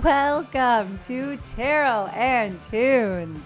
Welcome to Tarot and Tunes.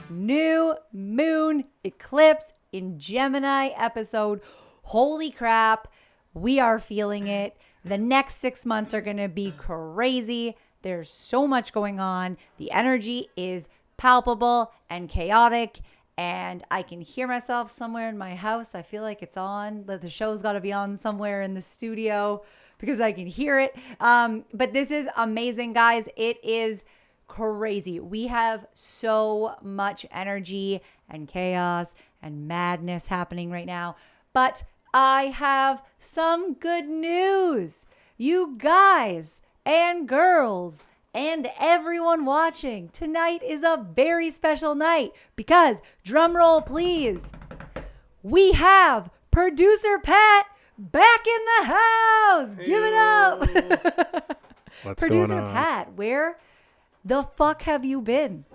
New Moon Eclipse in Gemini episode. Holy crap, we are feeling it. The next 6 months are going to be crazy. There's so much going on. The energy is palpable and chaotic, and I can hear myself somewhere in my house. I feel like it's on. The show's got to be on somewhere in the studio because I can hear it. But this is amazing, guys. It is crazy. We have so much energy and chaos and madness happening right now. But I have some good news. You guys and girls and everyone watching, tonight is a very special night because, drum roll please, we have producer Pat back in the house. Hey. Give it up. What's Producer going on? Pat, where the fuck have you been?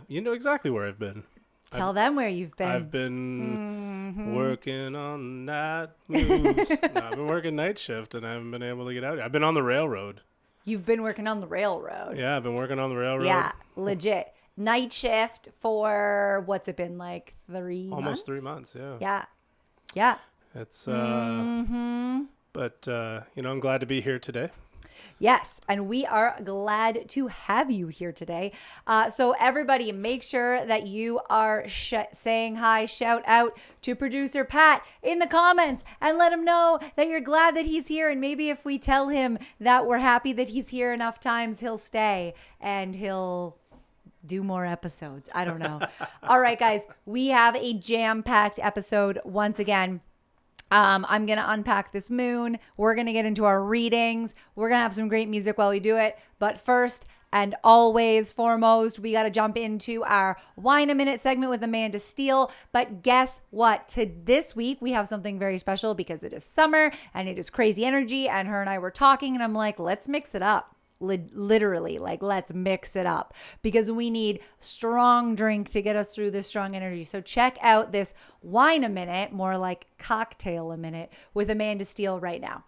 You know exactly where I've been. Tell them where you've been. I've been working on night moves. No, I've been working night shift and I haven't been able to get out here. I've been on the railroad. You've been working on the railroad. Yeah, I've been working on the railroad. Yeah, legit. Night shift for, what's it been, like 3 months? Almost 3 months, yeah. Yeah. Yeah. It's, but, I'm glad to be here today. Yes, and we are glad to have you here today. So everybody, make sure that you are saying hi, shout out to producer Pat in the comments and let him know that you're glad that he's here. And maybe if we tell him that we're happy that he's here enough times, he'll stay and he'll do more episodes. I don't know. All right, guys, we have a jam-packed episode once again. I'm going to unpack this moon. We're going to get into our readings. We're going to have some great music while we do it. But first and always foremost, we got to jump into our Wine a Minute segment with Amanda Steele. But guess what? This week, we have something very special because it is summer and it is crazy energy. And her and I were talking and I'm like, let's mix it up. Literally, like, let's mix it up because we need strong drink to get us through this strong energy. So check out this Wine a Minute, more like Cocktail a Minute, with Amanda Steele right now.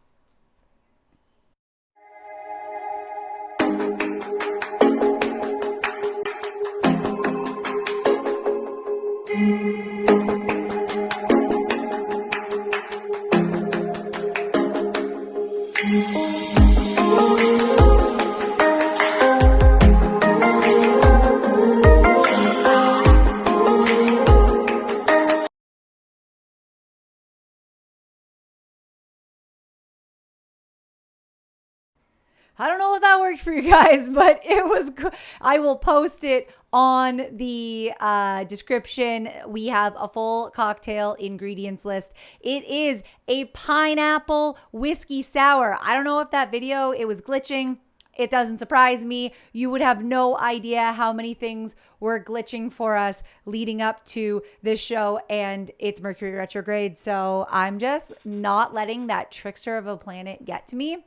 I don't know if that worked for you guys, but it was good. I will post it on the description. We have a full cocktail ingredients list. It is a pineapple whiskey sour. I don't know if that video, it was glitching. It doesn't surprise me. You would have no idea how many things were glitching for us leading up to this show, and it's Mercury retrograde. So I'm just not letting that trickster of a planet get to me.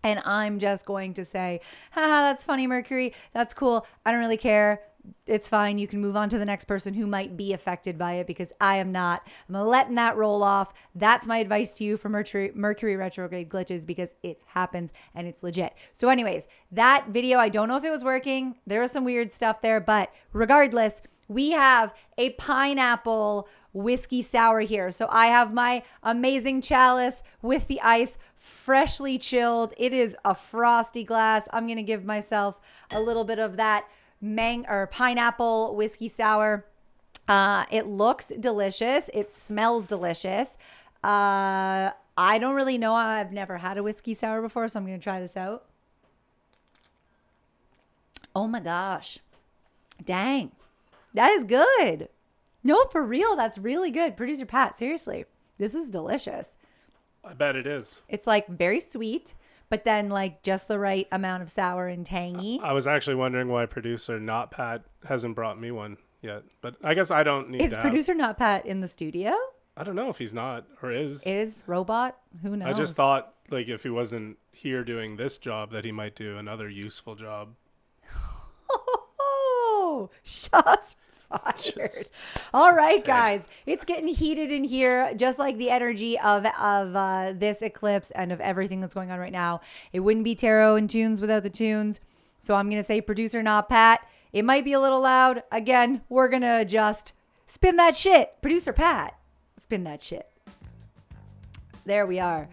And I'm just going to say, haha, that's funny, Mercury. That's cool. I don't really care. It's fine. You can move on to the next person who might be affected by it because I am not. I'm letting that roll off. That's my advice to you for Mercury retrograde glitches because it happens and it's legit. So anyways, that video, I don't know if it was working. There was some weird stuff there, but regardless, we have a pineapple whiskey sour here. So I have my amazing chalice with the ice freshly chilled. It is a frosty glass. I'm going to give myself a little bit of that pineapple whiskey sour. It looks delicious. It smells delicious. I don't really know. I've never had a whiskey sour before, so I'm going to try this out. Oh my gosh. Dang. That is good. No, for real. That's really good. Producer Pat, seriously. This is delicious. I bet it is. It's like very sweet, but then like just the right amount of sour and tangy. I was actually wondering why producer not Pat hasn't brought me one yet, but I guess I don't need Is producer not Pat in the studio? I don't know if he's not or is. Is robot? Who knows? I just thought like if he wasn't here doing this job that he might do another useful job. Oh, shots fired. All right, guys, it's getting heated in here, just like the energy of this eclipse and of everything that's going on right now. It wouldn't be tarot and tunes without the tunes. So I'm going to say producer, not Pat. It might be a little loud. Again, we're going to adjust. Spin that shit. Producer Pat, spin that shit. There we are.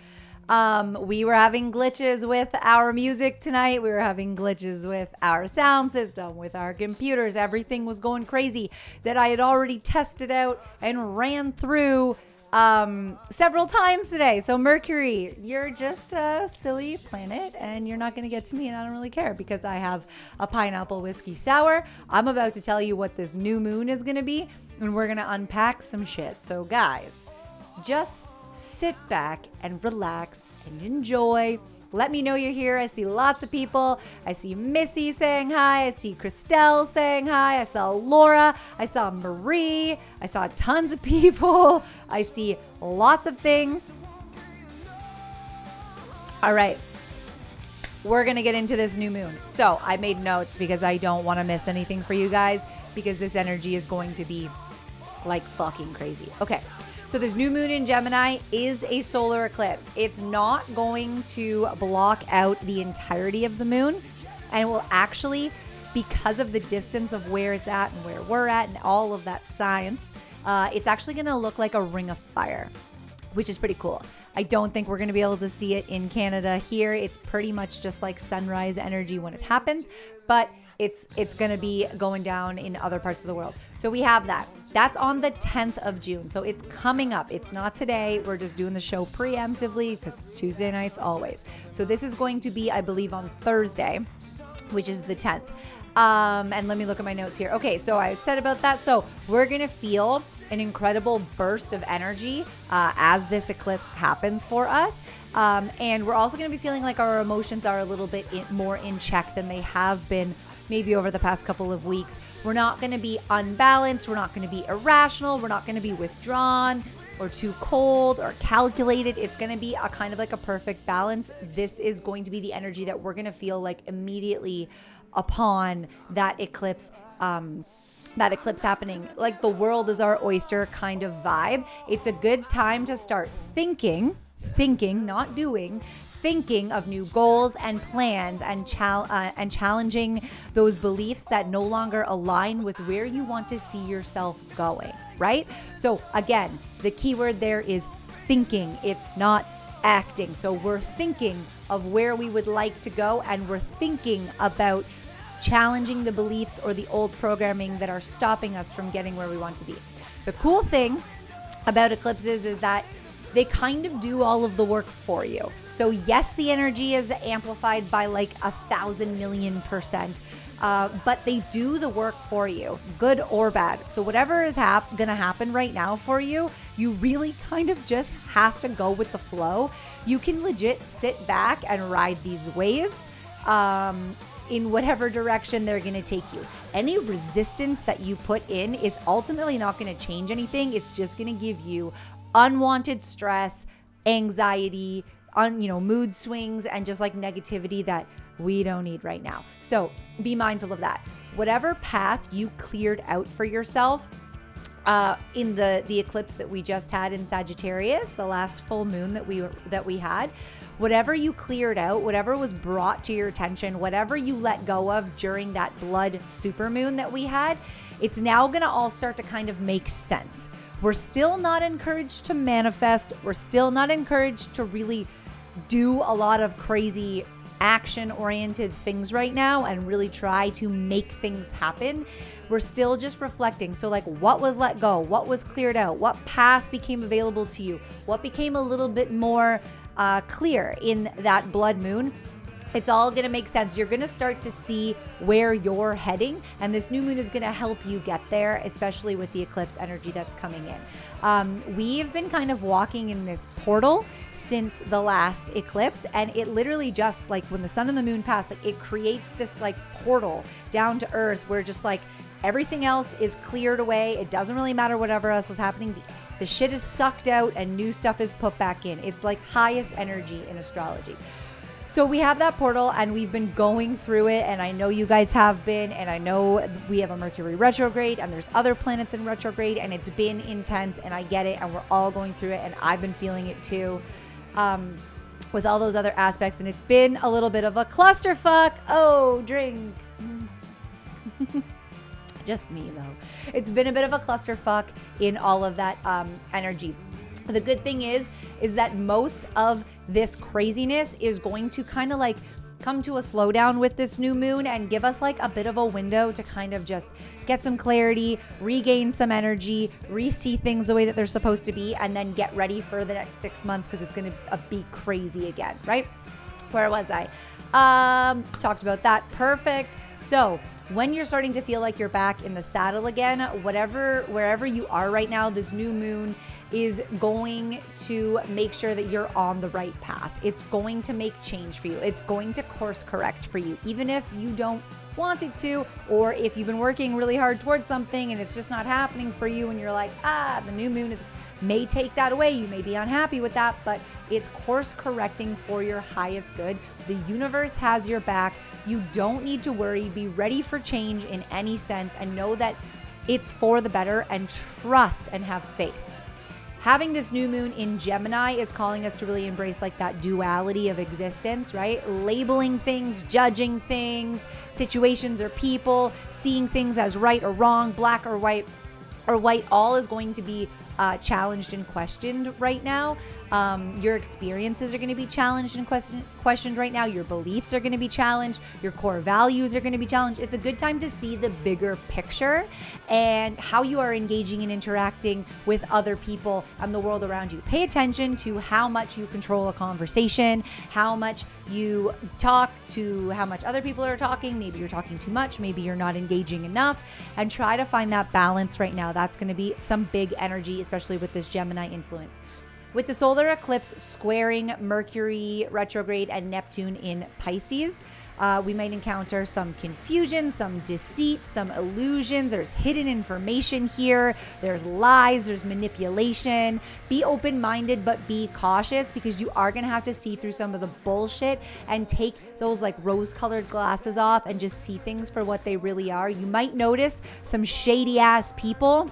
We were having glitches with our music tonight. We were having glitches with our sound system, with our computers. Everything was going crazy that I had already tested out and ran through several times today. So Mercury, you're just a silly planet and you're not going to get to me, and I don't really care because I have a pineapple whiskey sour. I'm about to tell you what this new moon is going to be, and we're going to unpack some shit. So guys, just sit back and relax and enjoy. Let me know you're here. I see lots of people. I see Missy saying hi. I see Christelle saying hi. I saw Laura. I saw Marie. I saw tons of people. I see lots of things. All right. We're going to get into this new moon. So I made notes because I don't want to miss anything for you guys, because this energy is going to be like fucking crazy. Okay. So this new moon in Gemini is a solar eclipse. It's not going to block out the entirety of the moon, and it will actually, because of the distance of where it's at and where we're at and all of that science, it's actually going to look like a ring of fire, which is pretty cool. I don't think we're going to be able to see it in Canada here. It's pretty much just like sunrise energy when it happens, but it's going to be going down in other parts of the world. So we have that. That's on the 10th of June. So it's coming up. It's not today. We're just doing the show preemptively because it's Tuesday nights always. So this is going to be, I believe, on Thursday, which is the 10th. And let me look at my notes here. Okay, so I said about that. So we're going to feel an incredible burst of energy as this eclipse happens for us. And we're also going to be feeling like our emotions are a little bit more in check than they have been maybe over the past couple of weeks. We're not going to be unbalanced. We're not going to be irrational. We're not going to be withdrawn or too cold or calculated. It's going to be a kind of like a perfect balance. This is going to be the energy that we're going to feel like immediately upon that eclipse happening. Like the world is our oyster kind of vibe. It's a good time to start thinking, not doing, thinking of new goals and plans and challenging those beliefs that no longer align with where you want to see yourself going, right? So again, the key word there is thinking. It's not acting. So we're thinking of where we would like to go, and we're thinking about challenging the beliefs or the old programming that are stopping us from getting where we want to be. The cool thing about eclipses is that they kind of do all of the work for you. So yes, the energy is amplified by like 1,000,000,000%, but they do the work for you, good or bad. So whatever is gonna happen right now for you, you really kind of just have to go with the flow. You can legit sit back and ride these waves in whatever direction they're gonna take you. Any resistance that you put in is ultimately not gonna change anything. It's just gonna give you unwanted stress, anxiety, mood swings, and just like negativity that we don't need right now. So be mindful of that. Whatever path you cleared out for yourself in the eclipse that we just had in Sagittarius, the last full moon that we had, whatever you cleared out, whatever was brought to your attention, whatever you let go of during that blood supermoon that we had, it's now going to all start to kind of make sense. We're still not encouraged to manifest. We're still not encouraged to really do a lot of crazy action-oriented things right now and really try to make things happen. We're still just reflecting. So like, what was let go? What was cleared out? What path became available to you? What became a little bit more clear in that blood moon? It's all going to make sense. You're going to start to see where you're heading, and this new moon is going to help you get there, especially with the eclipse energy that's coming in. We've been kind of walking in this portal since the last eclipse, and it literally just like when the sun and the moon pass, like it creates this like portal down to earth where just like everything else is cleared away. It doesn't really matter whatever else is happening. The shit is sucked out and new stuff is put back in. It's like highest energy in astrology. So we have that portal and we've been going through it, and I know you guys have been, and I know we have a Mercury retrograde and there's other planets in retrograde, and it's been intense, and I get it, and we're all going through it, and I've been feeling it too. with all those other aspects, and it's been a little bit of a clusterfuck. Oh, drink. Just me though. It's been a bit of a clusterfuck in all of that energy. The good thing is that most of this craziness is going to kind of like come to a slowdown with this new moon and give us like a bit of a window to kind of just get some clarity, regain some energy, re-see things the way that they're supposed to be, and then get ready for the next 6 months because it's going to be crazy again, right? Where was I? Talked about that. Perfect. So when you're starting to feel like you're back in the saddle again, wherever you are right now, this new moon is going to make sure that you're on the right path. It's going to make change for you. It's going to course correct for you, even if you don't want it to, or if you've been working really hard towards something and it's just not happening for you and you're like, the new moon may take that away. You may be unhappy with that, but it's course correcting for your highest good. The universe has your back. You don't need to worry. Be ready for change in any sense and know that it's for the better, and trust and have faith. Having this new moon in Gemini is calling us to really embrace like that duality of existence, right? Labeling things, judging things, situations or people, seeing things as right or wrong, black or white, all is going to be challenged and questioned right now. Your experiences are going to be challenged and questioned right now. Your beliefs are going to be challenged. Your core values are going to be challenged. It's a good time to see the bigger picture and how you are engaging and interacting with other people and the world around you. Pay attention to how much you control a conversation, how much you talk to how much other people are talking. Maybe you're talking too much. Maybe you're not engaging enough, and try to find that balance right now. That's going to be some big energy, especially with this Gemini influence. With the solar eclipse squaring Mercury retrograde and Neptune in Pisces, we might encounter some confusion, some deceit, some illusions. There's hidden information here. There's lies. There's manipulation. Be open-minded, but be cautious, because you are going to have to see through some of the bullshit and take those like rose-colored glasses off and just see things for what they really are. You might notice some shady-ass people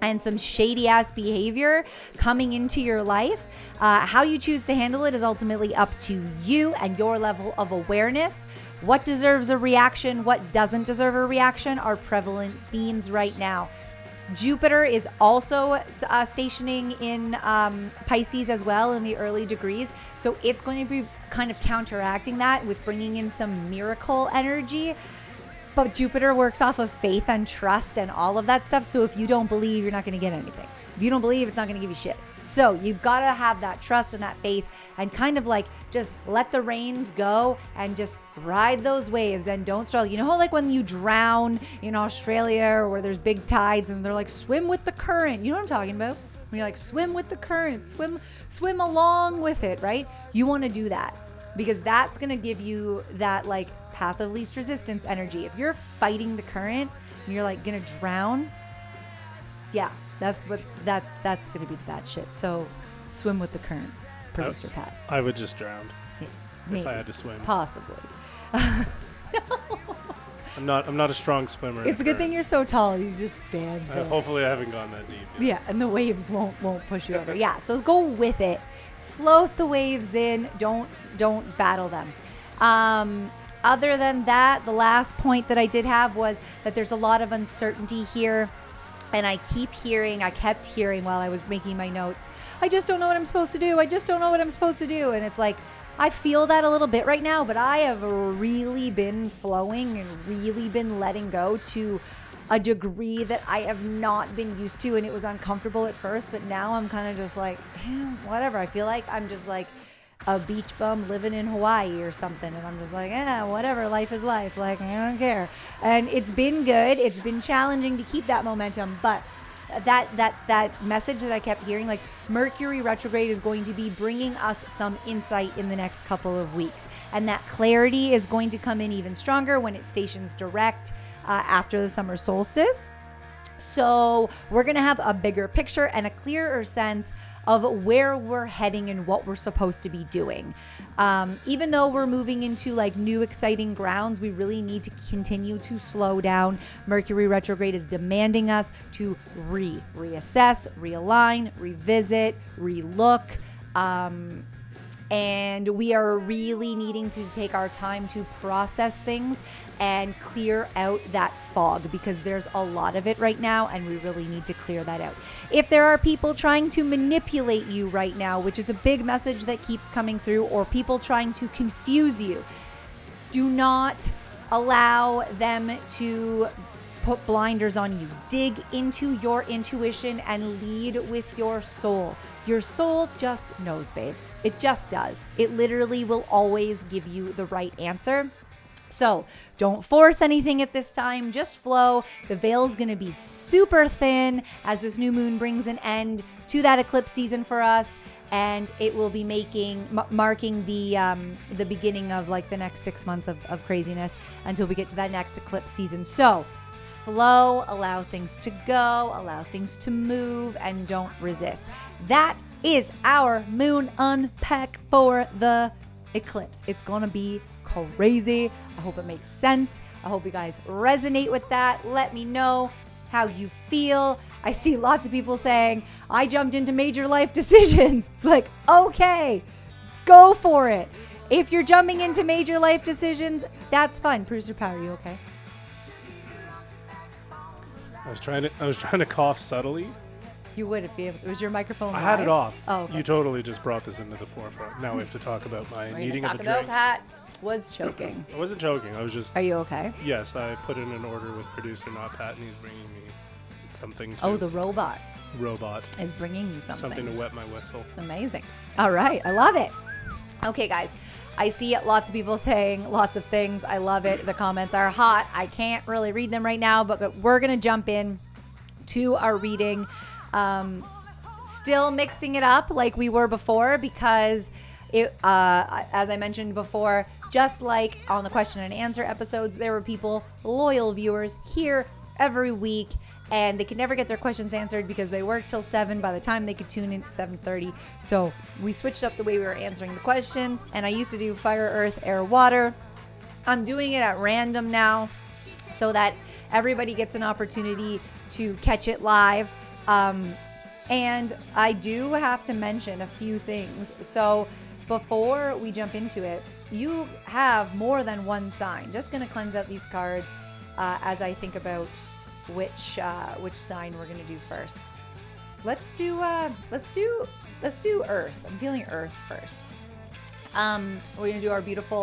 and some shady ass behavior coming into your life. How you choose to handle it is ultimately up to you and your level of awareness. What deserves a reaction, what doesn't deserve a reaction are prevalent themes right now. Jupiter is also stationing in Pisces as well in the early degrees. So it's going to be kind of counteracting that with bringing in some miracle energy. But Jupiter works off of faith and trust and all of that stuff. So if you don't believe, you're not going to get anything. If you don't believe, it's not going to give you shit. So you've got to have that trust and that faith and kind of like just let the reins go and just ride those waves and don't struggle. You know how like when you drown in Australia or where there's big tides and they're like, swim with the current. You know what I'm talking about? When you're like, swim with the current, swim along with it, right? You want to do that, because that's going to give you that like path of least resistance energy. If you're fighting the current and you're like going to drown, yeah, that's going to be the bad shit. So swim with the current, producer Pat. I would just drown Maybe. if I had to swim. Possibly. I'm not a strong swimmer. It's a good thing you're so tall. You just stand there. Hopefully I haven't gone that deep yet. Yeah, and the waves won't push you over. Yeah, so go with it. Float the waves in. Don't battle them. Other than that, the last point that I did have was that there's a lot of uncertainty here. And I kept hearing while I was making my notes, I just don't know what I'm supposed to do. I just don't know what I'm supposed to do. And it's like, I feel that a little bit right now, but I have really been flowing and really been letting go to a degree that I have not been used to. And it was uncomfortable at first, but now I'm kind of just like, whatever. I feel like I'm just like a beach bum living in Hawaii or something, and I'm just like, whatever, life is life, like I don't care. And it's been good. It's been challenging to keep that momentum, but that message that I kept hearing, like Mercury retrograde is going to be bringing us some insight in the next couple of weeks, and that clarity is going to come in even stronger when it stations direct after the summer solstice. So we're going to have a bigger picture and a clearer sense of where we're heading and what we're supposed to be doing. Even though we're moving into like new exciting grounds, we really need to continue to slow down. Mercury retrograde is demanding us to reassess, realign, revisit, relook. And we are really needing to take our time to process things and clear out that fog, because there's a lot of it right now and we really need to clear that out. If there are people trying to manipulate you right now, which is a big message that keeps coming through, or people trying to confuse you, do not allow them to put blinders on you. Dig into your intuition and lead with your soul. Your soul just knows, babe. It just does. It literally will always give you the right answer. So don't force anything at this time. Just flow. The veil's going to be super thin as this new moon brings an end to that eclipse season for us. And it will be marking the beginning of like the next 6 months of craziness until we get to that next eclipse season. So flow, allow things to go, allow things to move, and don't resist. That is our moon unpack for the eclipse. It's gonna be crazy. I hope it makes sense. I hope you guys resonate with that. Let me know how you feel. I see lots of people saying, I jumped into major life decisions. It's like, okay, go for it. If you're jumping into major life decisions, that's fun. Producer Power, you okay? I was trying to cough subtly. You would if it was your microphone. I had it off. Oh, okay. You totally just brought this into the forefront. Now we have to talk about my needing of a drink. Pat was choking. I wasn't joking. I was just. Are you okay? Yes, I put in an order with producer not Pat, and he's bringing me something. Oh, the robot is bringing you something. Something to wet my whistle. Amazing. All right, I love it. Okay, guys. I see lots of people saying lots of things. I love it. The comments are hot. I can't really read them right now, but we're going to jump in to our reading. Still mixing it up like we were before, because it, as I mentioned before, just like on the question and answer episodes, there were people, loyal viewers here every week, and they could never get their questions answered because they work till 7. By the time they could tune in at 7:30. So we switched up the way we were answering the questions, and I used to do fire, earth, air, water. I'm doing it at random now so that everybody gets an opportunity to catch it live. And I do have to mention a few things. So before we jump into it, you have more than one sign. Just going to cleanse out these cards as I think about which sign we're going to do first. Let's do Earth. I'm feeling Earth first. We're going to do our beautiful